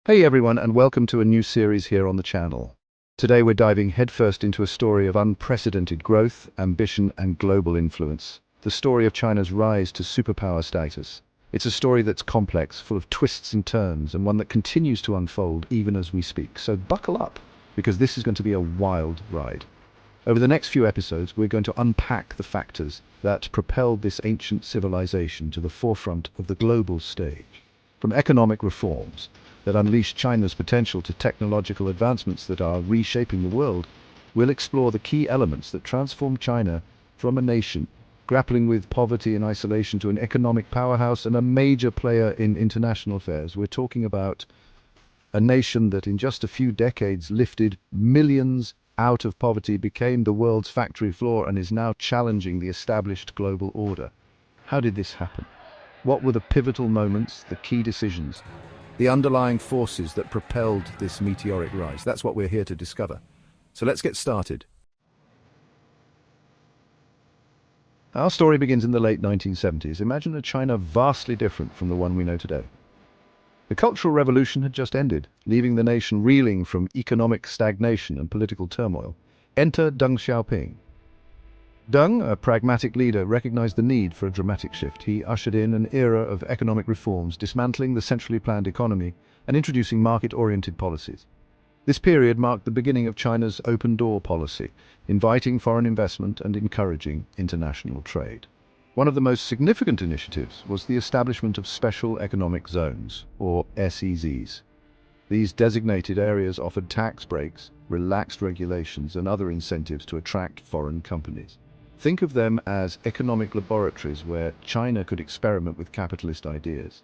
Hey everyone, and welcome to a new series here on the channel. Today we're diving headfirst into a story of unprecedented growth, ambition, and global influence. The story of China's rise to superpower status. It's a story that's complex, full of twists and turns, and one that continues to unfold even as we speak. So buckle up, because this is going to be a wild ride. Over the next few episodes, we're going to unpack the factors that propelled this ancient civilization to the forefront of the global stage. From economic reforms that unleash China's potential to technological advancements that are reshaping the world, we'll explore the key elements that transform China from a nation grappling with poverty and isolation to an economic powerhouse and a major player in international affairs. We're talking about a nation that in just a few decades lifted millions out of poverty, became the world's factory floor, and is now challenging the established global order. How did this happen? What were the pivotal moments, the key decisions, the underlying forces that propelled this meteoric rise? That's what we're here to discover. So let's get started. Our story begins in the late 1970s. Imagine a China vastly different from the one we know today. The Cultural Revolution had just ended, leaving the nation reeling from economic stagnation and political turmoil. Enter Deng Xiaoping. Deng, a pragmatic leader, recognized the need for a dramatic shift. He ushered in an era of economic reforms, dismantling the centrally planned economy and introducing market-oriented policies. This period marked the beginning of China's open-door policy, inviting foreign investment and encouraging international trade. One of the most significant initiatives was the establishment of special economic zones, or SEZs. These designated areas offered tax breaks, relaxed regulations, and other incentives to attract foreign companies. Think of them as economic laboratories where China could experiment with capitalist ideas.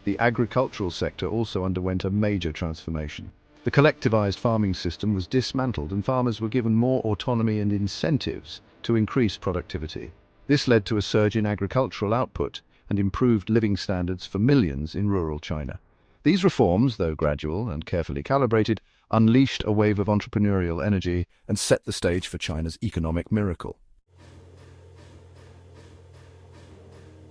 The agricultural sector also underwent a major transformation. The collectivized farming system was dismantled and farmers were given more autonomy and incentives to increase productivity. This led to a surge in agricultural output and improved living standards for millions in rural China. These reforms, though gradual and carefully calibrated, unleashed a wave of entrepreneurial energy and set the stage for China's economic miracle.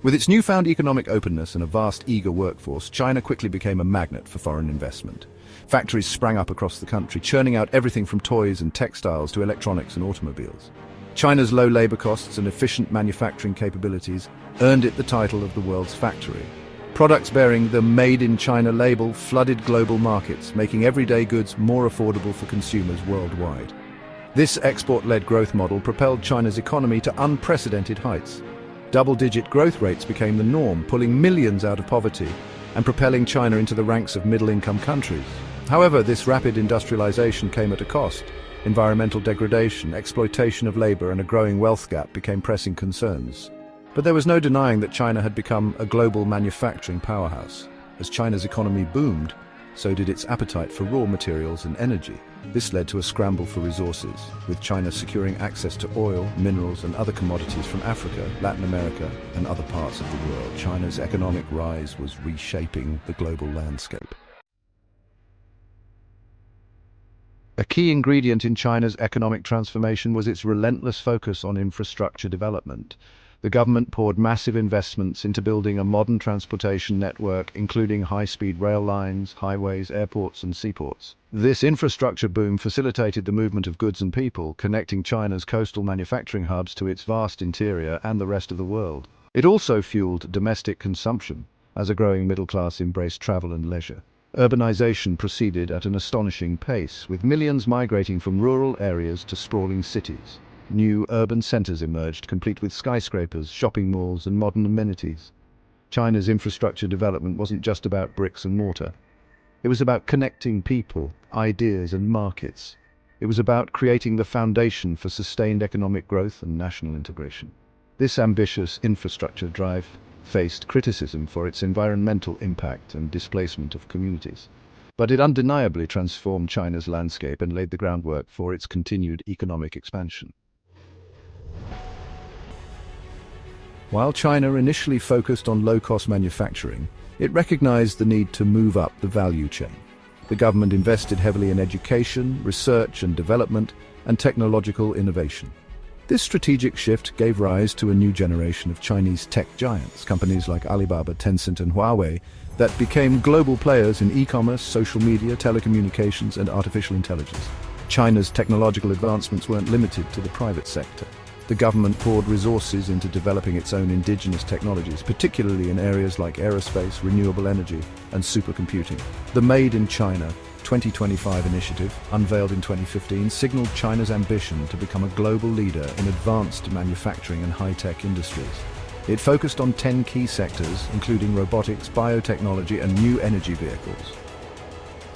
With its newfound economic openness and a vast, eager workforce, China quickly became a magnet for foreign investment. Factories sprang up across the country, churning out everything from toys and textiles to electronics and automobiles. China's low labor costs and efficient manufacturing capabilities earned it the title of the world's factory. Products bearing the Made in China label flooded global markets, making everyday goods more affordable for consumers worldwide. This export-led growth model propelled China's economy to unprecedented heights. Double-digit growth rates became the norm, pulling millions out of poverty and propelling China into the ranks of middle-income countries. However, this rapid industrialization came at a cost. Environmental degradation, exploitation of labor, and a growing wealth gap became pressing concerns. But there was no denying that China had become a global manufacturing powerhouse. As China's economy boomed, so did its appetite for raw materials and energy. This led to a scramble for resources, with China securing access to oil, minerals, and other commodities from Africa, Latin America, and other parts of the world. China's economic rise was reshaping the global landscape. A key ingredient in China's economic transformation was its relentless focus on infrastructure development. The government poured massive investments into building a modern transportation network, including high-speed rail lines, highways, airports, and seaports. This infrastructure boom facilitated the movement of goods and people, connecting China's coastal manufacturing hubs to its vast interior and the rest of the world. It also fueled domestic consumption, as a growing middle class embraced travel and leisure. Urbanization proceeded at an astonishing pace, with millions migrating from rural areas to sprawling cities. New urban centers emerged, complete with skyscrapers, shopping malls, and modern amenities. China's infrastructure development wasn't just about bricks and mortar. It was about connecting people, ideas, and markets. It was about creating the foundation for sustained economic growth and national integration. This ambitious infrastructure drive faced criticism for its environmental impact and displacement of communities. But it undeniably transformed China's landscape and laid the groundwork for its continued economic expansion. While China initially focused on low-cost manufacturing, it recognized the need to move up the value chain. The government invested heavily in education, research and development, and technological innovation. This strategic shift gave rise to a new generation of Chinese tech giants, companies like Alibaba, Tencent, and Huawei, that became global players in e-commerce, social media, telecommunications, and artificial intelligence. China's technological advancements weren't limited to the private sector. The government poured resources into developing its own indigenous technologies, particularly in areas like aerospace, renewable energy, and supercomputing. The Made in China 2025 initiative, unveiled in 2015, signaled China's ambition to become a global leader in advanced manufacturing and high-tech industries. It focused on 10 key sectors, including robotics, biotechnology, and new energy vehicles.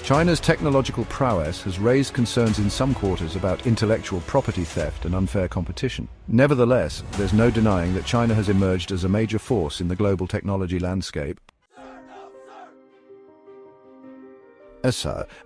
China's technological prowess has raised concerns in some quarters about intellectual property theft and unfair competition. Nevertheless, there's no denying that China has emerged as a major force in the global technology landscape.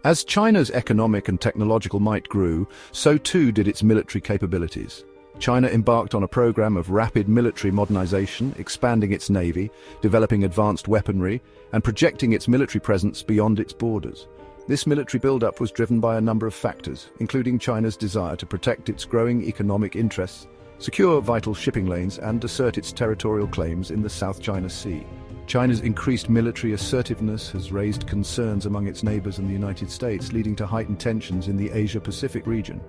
As China's economic and technological might grew, so too did its military capabilities. China embarked on a program of rapid military modernization, expanding its navy, developing advanced weaponry, and projecting its military presence beyond its borders. This military buildup was driven by a number of factors, including China's desire to protect its growing economic interests, secure vital shipping lanes, and assert its territorial claims in the South China Sea. China's increased military assertiveness has raised concerns among its neighbors in the United States, leading to heightened tensions in the Asia-Pacific region.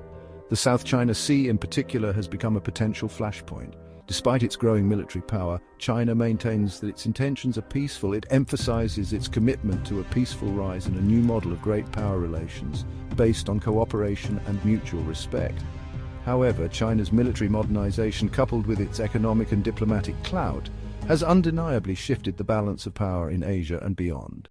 The South China Sea in particular has become a potential flashpoint. Despite its growing military power, China maintains that its intentions are peaceful. It emphasizes its commitment to a peaceful rise in a new model of great power relations, based on cooperation and mutual respect. However, China's military modernization, coupled with its economic and diplomatic clout, has undeniably shifted the balance of power in Asia and beyond.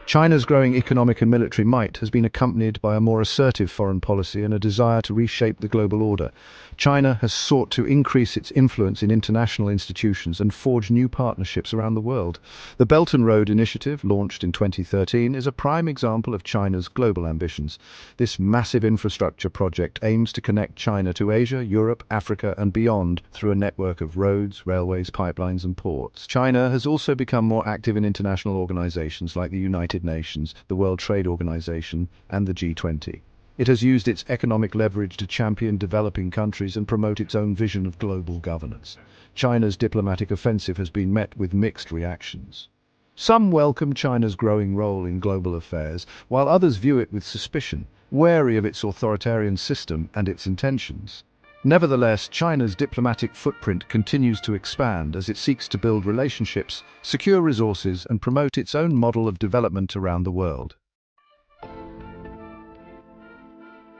China's growing economic and military might has been accompanied by a more assertive foreign policy and a desire to reshape the global order. China has sought to increase its influence in international institutions and forge new partnerships around the world. The Belt and Road Initiative, launched in 2013, is a prime example of China's global ambitions. This massive infrastructure project aims to connect China to Asia, Europe, Africa, and beyond through a network of roads, railways, pipelines, and ports. China has also become more active in international organizations like the United Nations, the World Trade Organization, and the G20. It has used its economic leverage to champion developing countries and promote its own vision of global governance. China's diplomatic offensive has been met with mixed reactions. Some welcome China's growing role in global affairs, while others view it with suspicion, wary of its authoritarian system and its intentions. Nevertheless, China's diplomatic footprint continues to expand as it seeks to build relationships, secure resources, and promote its own model of development around the world.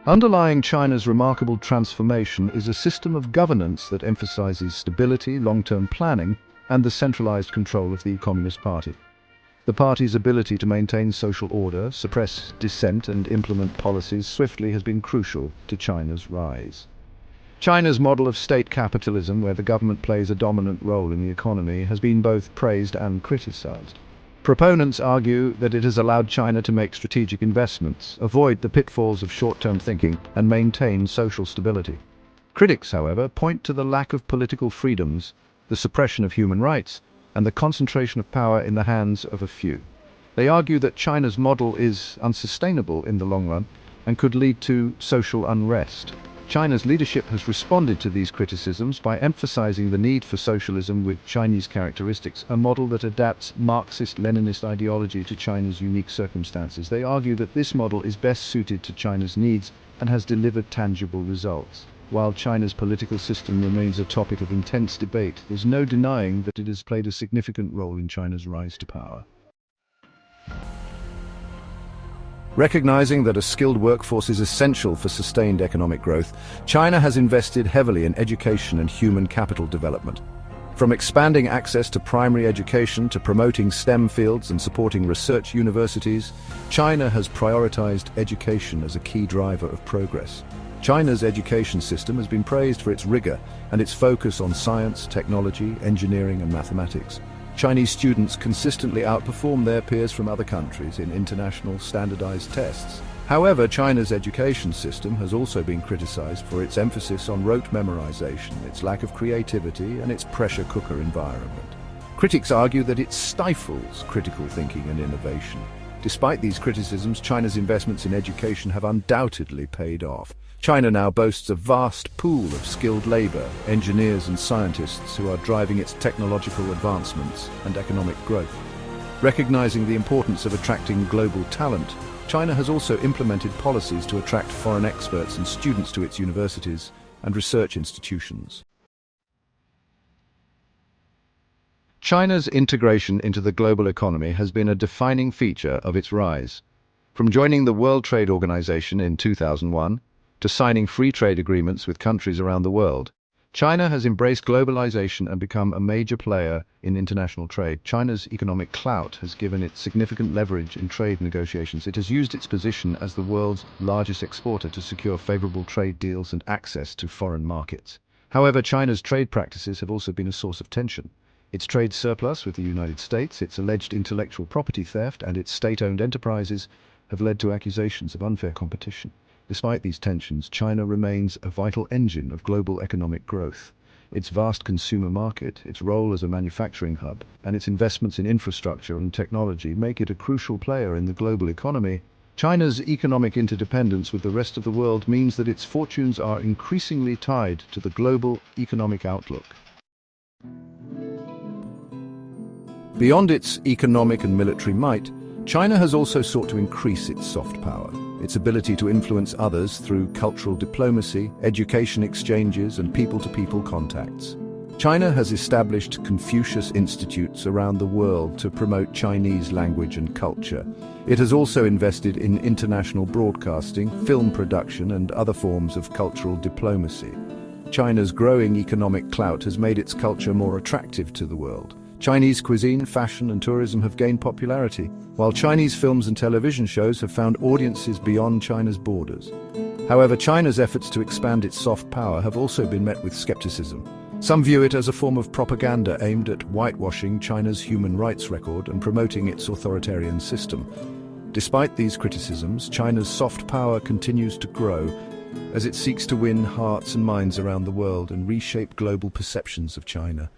Underlying China's remarkable transformation is a system of governance that emphasizes stability, long-term planning, and the centralized control of the Communist Party. The party's ability to maintain social order, suppress dissent, and implement policies swiftly has been crucial to China's rise. China's model of state capitalism, where the government plays a dominant role in the economy, has been both praised and criticized. Proponents argue that it has allowed China to make strategic investments, avoid the pitfalls of short-term thinking, and maintain social stability. Critics, however, point to the lack of political freedoms, the suppression of human rights, and the concentration of power in the hands of a few. They argue that China's model is unsustainable in the long run and could lead to social unrest. China's leadership has responded to these criticisms by emphasizing the need for socialism with Chinese characteristics, a model that adapts Marxist-Leninist ideology to China's unique circumstances. They argue that this model is best suited to China's needs and has delivered tangible results. While China's political system remains a topic of intense debate, there's no denying that it has played a significant role in China's rise to power. Recognizing that a skilled workforce is essential for sustained economic growth, China has invested heavily in education and human capital development. From expanding access to primary education to promoting STEM fields and supporting research universities, China has prioritized education as a key driver of progress. China's education system has been praised for its rigor and its focus on science, technology, engineering, and mathematics. Chinese students consistently outperform their peers from other countries in international standardized tests. However, China's education system has also been criticized for its emphasis on rote memorization, its lack of creativity, and its pressure cooker environment. Critics argue that it stifles critical thinking and innovation. Despite these criticisms, China's investments in education have undoubtedly paid off. China now boasts a vast pool of skilled labor, engineers and scientists who are driving its technological advancements and economic growth. Recognizing the importance of attracting global talent, China has also implemented policies to attract foreign experts and students to its universities and research institutions. China's integration into the global economy has been a defining feature of its rise. From joining the World Trade Organization in 2001 to signing free trade agreements with countries around the world, China has embraced globalization and become a major player in international trade. China's economic clout has given it significant leverage in trade negotiations. It has used its position as the world's largest exporter to secure favorable trade deals and access to foreign markets. However, China's trade practices have also been a source of tension. Its trade surplus with the United States, its alleged intellectual property theft, and its state-owned enterprises have led to accusations of unfair competition. Despite these tensions, China remains a vital engine of global economic growth. Its vast consumer market, its role as a manufacturing hub, and its investments in infrastructure and technology make it a crucial player in the global economy. China's economic interdependence with the rest of the world means that its fortunes are increasingly tied to the global economic outlook. Beyond its economic and military might, China has also sought to increase its soft power, its ability to influence others through cultural diplomacy, education exchanges, and people-to-people contacts. China has established Confucius institutes around the world to promote Chinese language and culture. It has also invested in international broadcasting, film production, and other forms of cultural diplomacy. China's growing economic clout has made its culture more attractive to the world. Chinese cuisine, fashion, and tourism have gained popularity, while Chinese films and television shows have found audiences beyond China's borders. However, China's efforts to expand its soft power have also been met with skepticism. Some view it as a form of propaganda aimed at whitewashing China's human rights record and promoting its authoritarian system. Despite these criticisms, China's soft power continues to grow as it seeks to win hearts and minds around the world and reshape global perceptions of China.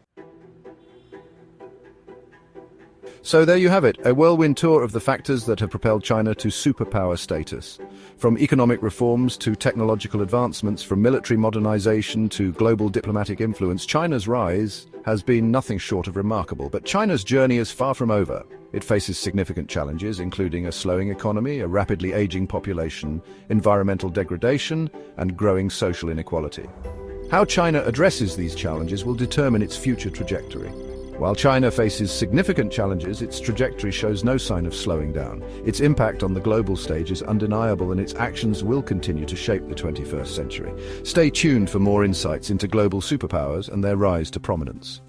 So there you have it, a whirlwind tour of the factors that have propelled China to superpower status. From economic reforms to technological advancements, from military modernization to global diplomatic influence, China's rise has been nothing short of remarkable. But China's journey is far from over. It faces significant challenges, including a slowing economy, a rapidly aging population, environmental degradation, and growing social inequality. How China addresses these challenges will determine its future trajectory. While China faces significant challenges, its trajectory shows no sign of slowing down. Its impact on the global stage is undeniable, and its actions will continue to shape the 21st century. Stay tuned for more insights into global superpowers and their rise to prominence.